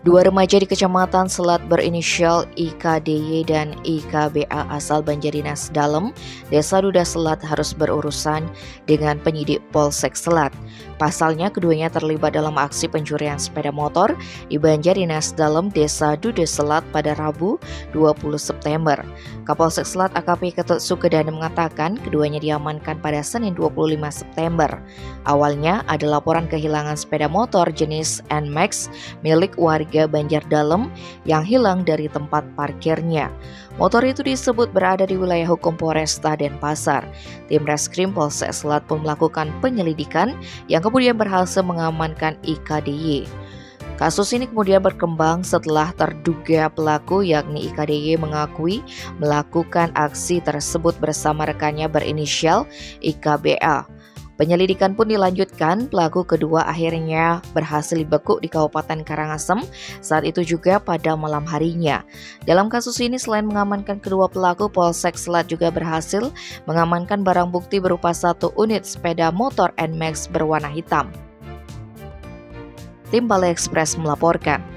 Dua remaja di Kecamatan Selat berinisial IKDY dan IKBA asal Banjardinas Dalem, Desa Duda Selat harus berurusan dengan penyidik Polsek Selat. Pasalnya keduanya terlibat dalam aksi pencurian sepeda motor di Banjardinas Dalem, Desa Duda Selat pada Rabu 20 September. Kapolsek Selat AKP Ketut Sukedana mengatakan keduanya diamankan pada Senin 25 September. Awalnya ada laporan kehilangan sepeda motor jenis NMAX milik warga Banjar Dalem yang hilang dari tempat parkirnya. Motor itu disebut berada di wilayah hukum Polresta Denpasar. Tim Reskrim Polsek Selat pun melakukan penyelidikan yang kemudian berhasil mengamankan IKDY. Kasus ini kemudian berkembang setelah terduga pelaku yakni IKDY mengakui melakukan aksi tersebut bersama rekannya berinisial IKBA. Penyelidikan pun dilanjutkan, pelaku kedua akhirnya berhasil dibekuk di Kabupaten Karangasem, saat itu juga pada malam harinya. Dalam kasus ini selain mengamankan kedua pelaku, Polsek Selat juga berhasil mengamankan barang bukti berupa 1 unit sepeda motor NMAX berwarna hitam. Tim Balai Ekspres melaporkan.